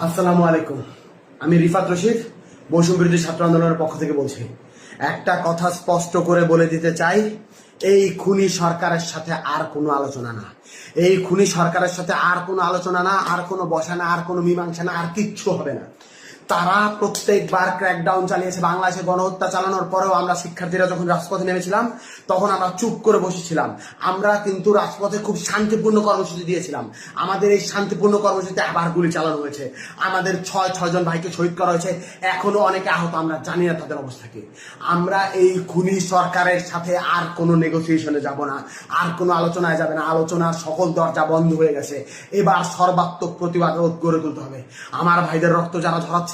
আসসালামু আলাইকুম। আমি রিফাত রশিদ, বৈষম্য বিরোধী ছাত্র আন্দোলনের পক্ষ থেকে বলছি। একটা কথা স্পষ্ট করে বলে দিতে চাই, এই খুনি সরকারের সাথে আর কোনো আলোচনা না। এই খুনি সরকারের সাথে আর কোনো আলোচনা না, আর কোনো বসা না, আর কোনো মীমাংসা না, আর কিচ্ছু হবে না। তারা প্রত্যেকবার ক্র্যাকডাউন চালিয়েছে। বাংলাদেশে গণহত্যা চালানোর পরেও আমরা শিক্ষার্থীরা যখন রাজপথে নেমেছিলাম তখন আমরা চুপ করে বসেছিলাম। আমরা কিন্তু রাজপথে খুব শান্তিপূর্ণ কর্মসূচি দিয়েছিলাম। আমাদের এই শান্তিপূর্ণ কর্মসূচিতে আবার গুলি চালানো হয়েছে। আমাদের ছয়জন ভাইকে শহীদ করা হয়েছে। এখনো অনেকে আহত, আমরা জানি না তাদের অবস্থা কি। আমরা এই খুনি সরকারের সাথে আর কোনো নেগোসিয়েশনে যাব না, আর কোনো আলোচনায় যাবে না। আলোচনার সকল দরজা বন্ধ হয়ে গেছে। এবার সর্বাত্মক প্রতিবাদ গড়ে তুলতে হবে। আমার ভাইদের রক্ত যারা ঝরাচ্ছে,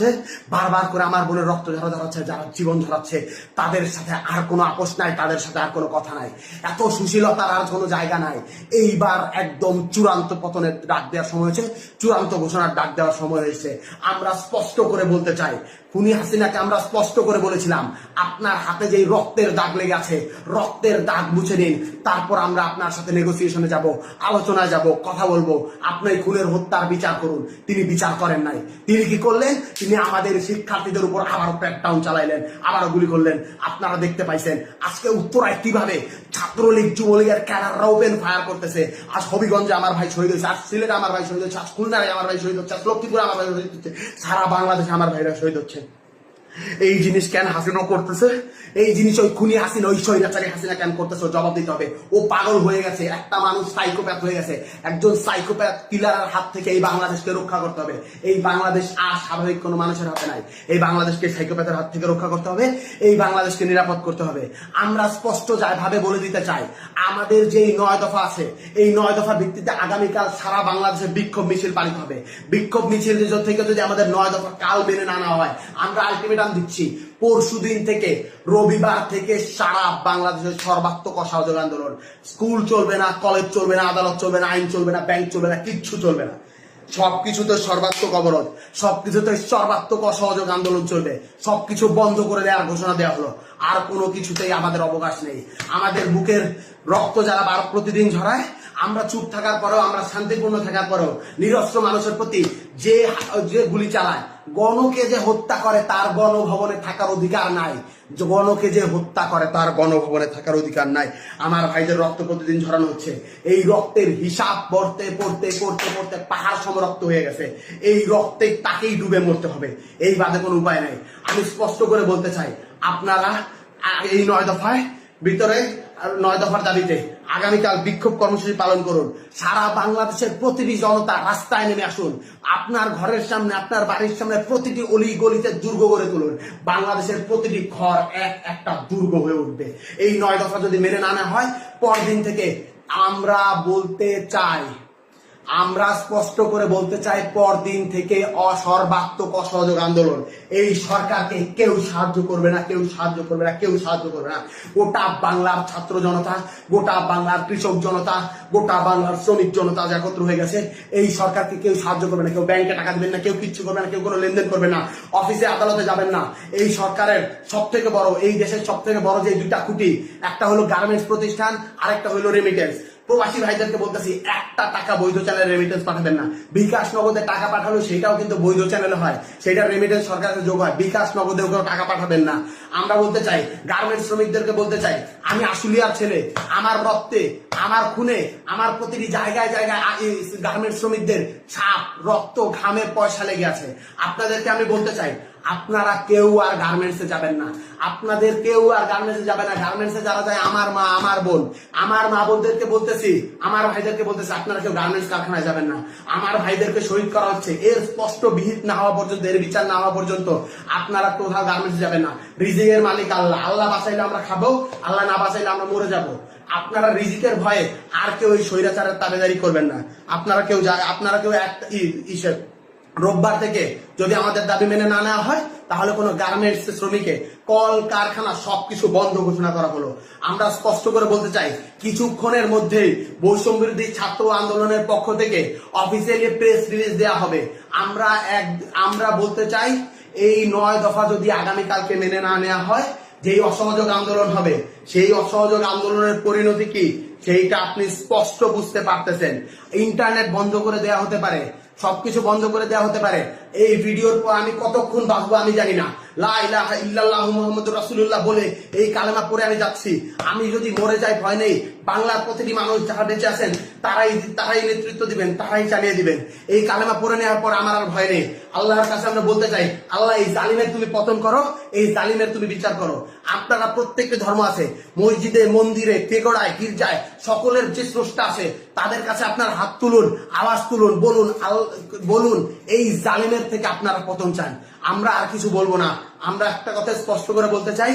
বারবার করে আমার বোনের রক্ত যারা ঝরাচ্ছে, যারা জীবন ঝরাচ্ছে, তাদের সাথে আর কোনো আপোষ নাই, তাদের সাথে আর কোনো কথা নাই। এত সুশীলতার আর কোনো জায়গা নাই। এইবার একদম চূড়ান্ত পতনের ডাক দেওয়ার সময় হয়েছে, চূড়ান্ত ঘোষণার ডাক দেওয়ার সময় হয়েছে। আমরা স্পষ্ট করে বলতে চাই, খুনি হাসিনাকে আমরা স্পষ্ট করে বলেছিলাম, আপনার হাতে যেই রক্তের দাগ লেগে আছে, রক্তের দাগ মুছে নিন, তারপর আমরা আপনার সাথে নেগোসিয়েশনে যাব, আলোচনায় যাব, কথা বলবো। আপনি খুনের হত্যার বিচার করুন। তিনি বিচার করেন নাই। তিনি কি করলেন? তিনি আমাদের শিক্ষার্থীদের উপর আবারও ক্র্যাকডাউন চালাইলেন, আবারও গুলি করলেন। আপনারা দেখতে পাইছেন আজকে উত্তরায় কিভাবে ছাত্রলীগ যুবলীগের ক্যাডাররা ওপেন ফায়ার করতেছে। আজ হবিগঞ্জে আমার ভাই শহীদ হয়েছে, আজ সিলেটে আমার ভাই শহীদ হচ্ছে, আজ খুলনায় আমার ভাই শহীদ হচ্ছে, আজ লক্ষ্মীপুরে আমার ভাই শহীদ হচ্ছে, সারা বাংলাদেশে আমার ভাইরা শহীদ হচ্ছে। এই জিনিস কেন হাসিনা করতেছে? এই জিনিস ওই খুনি হাসিনা, ওই স্বৈরাচারী হাসিনা কেন করতেছে? জবাব দিতে হবে। ও পাগল হয়ে গেছে, একটা মানুষ সাইকোপ্যাথ হয়ে গেছে। একজন সাইকোপ্যাথ কিলারের হাত থেকে এই বাংলাদেশকে রক্ষা করতে হবে। এই বাংলাদেশ আর স্বাভাবিক কোনো মানুষের হাতে নাই। এই বাংলাদেশকে সাইকোপ্যাথের হাত থেকে রক্ষা করতে হবে। এই বাংলাদেশকে নিরাপদ করতে হবে। আমরা স্পষ্ট ভাবে বলে দিতে চাই, আমাদের যে 9 দফা আছে, এই 9 দফার ভিত্তিতে আগামীকাল সারা বাংলাদেশে বিক্ষোভ মিছিল পালিত হবে। বিক্ষোভ মিছিল থেকে যদি আমাদের 9 দফা কাল মেনে না নেওয়া হয়, আমরা আলটিমেটাম দিচ্ছি, পরশুদিন থেকে, রবিবার থেকে সারা বাংলাদেশের সর্বাত্মক অসহযোগ আন্দোলন। স্কুল চলবে না, কলেজ চলবে না, আদালত চলবে না, আইন চলবে না, ব্যাংক চলবে না, কিচ্ছু চলবে না। সবকিছুতে সর্বাত্মক অবরোধ, সবকিছুতে সর্বাত্মক অসহযোগ আন্দোলন চলবে। সবকিছু বন্ধ করে দেওয়ার ঘোষণা দেওয়া হলো। আর কোনো কিছুতেই আমাদের অবকাশ নেই। আমাদের বুকের রক্ত যারা প্রতিদিন ঝরায়, আমরা চুপ থাকার পরেও, আমরা শান্তিপূর্ণ থাকার পরেও নিরস্ত্র মানুষের প্রতি যে গুলি চালায়, গণকে যে হত্যা করে তার গণভবনে থাকার অধিকার নাই। গণকে যে হত্যা করে তার গণভবনে থাকার অধিকার নাই। আমার ভাইদের রক্ত প্রতিদিন ঝরানো হচ্ছে। এই রক্তের হিসাব পড়তে পড়তে পড়তে পড়তে পাহাড় সম রক্ত হয়ে গেছে। এই রক্তে তাকেই ডুবে মরতে হবে। এই বাদে কোনো উপায় নাই। আমি স্পষ্ট করে বলতে চাই, আপনারা এই 9 দফায় ভিতরে, 9 দফার দাবিতে আগামীকাল বিক্ষোভ কর্মসূচি পালন করুন। সারা বাংলাদেশের প্রতিটি জনতা রাস্তায় নেমে আসুন। আপনার ঘরের সামনে, আপনার বাড়ির সামনে প্রতিটি অলি গলিতে দুর্গ গড়ে তুলুন। বাংলাদেশের প্রতিটি ঘর একটা দুর্গ হয়ে উঠবে। এই 9 দফা যদি মেনে না নেওয়া হয়, পরদিন থেকে আমরা বলতে চাই, আমরা স্পষ্ট করে বলতে চাই, পরদিন থেকে সর্বাত্মক অসহযোগ আন্দোলন। এই সরকারকে কেউ সাহায্য করবে না, কেউ সাহায্য করবে না, কেউ সাহায্য করবে না। গোটা বাংলার ছাত্র জনতা, গোটা বাংলার কৃষক জনতা, গোটা বাংলার শ্রমিক জনতা একত্র হয়ে গেছে। এই সরকারকে কেউ সাহায্য করবে না। কেউ ব্যাংকে টাকা দিবেন না, কেউ কিচ্ছু করবে না, কেউ কোনো লেনদেন করবে না, অফিসে আদালতে যাবেন না। এই সরকারের সব থেকে বড়, এই দেশের সব থেকে বড় যে 2টা খুঁটি, একটা হলো গার্মেন্টস প্রতিষ্ঠান, আরেকটা হলো রেমিটেন্স। প্রবাসী ভাইদেরকে বলতেছি, একটা টাকা বৈধ চ্যানেলে রেমিটেন্স পাঠাবেন না। বিকাশ নগদে টাকা পাঠালো, সেটাও কিন্তু বৈধ চ্যানেলে হয়, সেটা রেমিটেন্স সরকারের যোগ হয়। বিকাশ নগদেও কেউ টাকা পাঠাবেন না। আমরা বলতে চাই, গার্মেন্টস শ্রমিকদেরকে বলতে চাই, আমি আশুলিয়ার ছেলে, আমার রক্তে, আমার খুনে, আমার প্রতিটি জায়গায় জায়গায় গার্মেন্টস শ্রমিকদের ছাপ, রক্ত, ঘামের পয়সা লেগে আছে। আপনাদেরকে আমি বলতে চাই, আপনারা কেউ আর গার্মেন্টসে যাবেন না। আপনাদের কেউ আর গার্মেন্টসে যাবে না। গার্মেন্টসে যারা যায়, আমার মা, আমার বোন, আমার মা বোনদেরকে বলতেছি, আমার ভাইদেরকে বলতেছি, আপনারা কেউ গার্মেন্টস কারখানায় যাবেন না। আমার ভাইদেরকে শহীদ করা হচ্ছে, এর স্পষ্ট বিহিত না হওয়া পর্যন্ত, এর বিচার না হওয়া পর্যন্ত আপনারা কোথাও গার্মেন্টসে যাবেন না। রিজিকের মালিক আল্লাহ। আল্লাহ বাঁচাইলে আমরা খাবো, আল্লাহ না বাঁচাইলে আমরা মরে যাবো। আপনারা রিজিকের ভয়ে আর কেউ ওই স্বৈরাচারের তাবেদারি করবেন না। আপনারা কেউ একটা রোববার থেকে যদি আমাদের দাবি মেনে না নেওয়া হয়, তাহলে কোনো গার্মেন্টস শ্রমিকে কল কারখানা সবকিছু বন্ধ ঘোষণা করা হলো। আমরা স্পষ্ট করে বলতে চাই, কিছুক্ষণের মধ্যেই বৈষম্য বিরোধী ছাত্র আন্দোলনের পক্ষ থেকে অফিসিয়ালি প্রেস রিলিজ দেওয়া হবে। আমরা বলতে চাই, এই 9 দফা যদি আগামীকালকে মেনে না নেওয়া হয়, যেই অসহযোগ আন্দোলন হবে, সেই অসহযোগ আন্দোলনের পরিণতি কি সেইটা আপনি স্পষ্ট বুঝতে পারতেছেন। ইন্টারনেট বন্ধ করে দেওয়া হতে পারে, সবকিছু বন্ধ করে দেওয়া হতে পারে। এই ভিডিওর পর আমি কতক্ষণ বাঁচবো আমি জানি না। লা ইলাহা ইল্লাল্লাহু মুহাম্মাদুর রাসূলুল্লাহ বলে এই কালেমা পড়ে আমি যাচ্ছি। আমি যদি মরে যাই ভয় নেই, বাংলার প্রতিটি মানুষ যারা বেঁচে আছেন তারাই নেতৃত্ব দিবেন, তারাই চালিয়ে দিবেন। এই কালেমা পড়ে নেওয়ার পর আমার আর ভয় নেই। আল্লাহর কাছে আমরা বলতে চাই, আল্লাহ এই জালিমের তুমি পতন করো, এই জালিমের তুমি বিচার করো। আপনারা প্রত্যেকটি ধর্ম আছে, মসজিদে, মন্দিরে, পেগোড়ায়, গির্জায়, সকলের যে স্রষ্টা আছে তাদের কাছে আপনার হাত তুলুন, আওয়াজ তুলুন, বলুন এই জালিমের থেকে আপনারা পতন চান। আমরা আর কিছু বলবো না। আমরা একটা কথা স্পষ্ট করে বলতে চাই,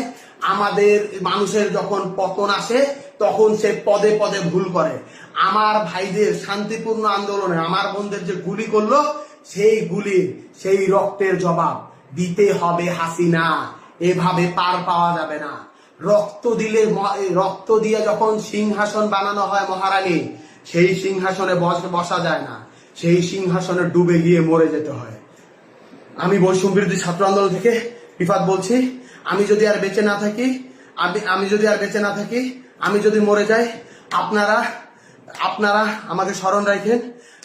আমাদের মানুষের যখন পতন আসে তখন সে পদে পদে ভুল করে। আমার ভাইদের শান্তিপূর্ণ আন্দোলনে আমার বোনদের যে গুলি করলো, সেই গুলির সেই রক্তের জবাব দিতে হবে হাসিনা। এভাবে পার পাওয়া যাবে না। রক্ত দিয়ে যখন সিংহাসন বানানো হয় মহারানী, সেই সিংহাসনে বসা যায় না, সেই সিংহাসনে ডুবে গিয়ে মরে যেতে হয়। আমি বৈষম্য বিরোধী ছাত্র আন্দোলন থেকে রিফাত বলছি, আমি যদি আর বেঁচে না থাকি, আমি যদি মরে যাই, আপনারা আমাকে স্মরণ রাখেন।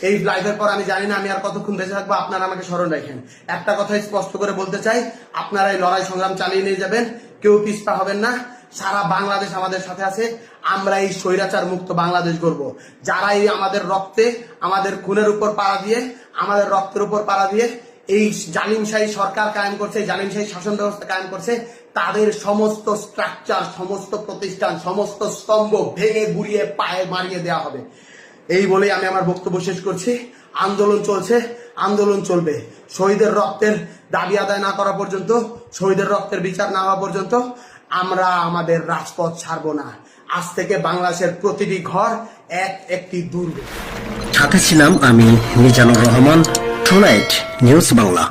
এই লাইভের পর আমি জানি না আমি আর কতক্ষণ বেঁচে থাকবো, আপনারা আমাকে স্মরণ রাখেন। একটা কথাই স্পষ্ট করে বলতে চাই, আপনারা এই লড়াই সংগ্রাম চালিয়ে নিয়ে যাবেন, কেউ পিছপা হবেন না। সারা বাংলাদেশ আমাদের সাথে আছে। আমরা এই স্বৈরাচার মুক্ত বাংলাদেশ গড়ব। যারা এই আমাদের রক্তে, আমাদের খুনের উপর পাড়া দিয়ে, আমাদের রক্তের উপর পাড়া দিয়ে এই জালিমশাহী সরকার কায়েম করছে, জালিমশাহী শাসন ব্যবস্থা কায়েম করছে, তাদের সমস্ত স্ট্রাকচার, সমস্ত প্রতিষ্ঠান, সমস্ত স্তম্ভ ভেঙে গুড়িয়ে পায়ে মারিয়ে দেওয়া হবে। এই বলেই আমি আমার বক্তব্য শেষ করছি। আন্দোলন চলছে, আন্দোলন চলবে। শহীদের রক্তের দাবি আদায় না করা পর্যন্ত, শহীদের রক্তের বিচার না হওয়া পর্যন্ত আমরা আমাদের রাজপথ ছাড়বো না। আজ থেকে বাংলাদেশের প্রতিটি ঘর একটি দুর্গ। সাথে ছিলাম আমি মিজানুর রহমান, টুনাইট নিউজ বাংলা।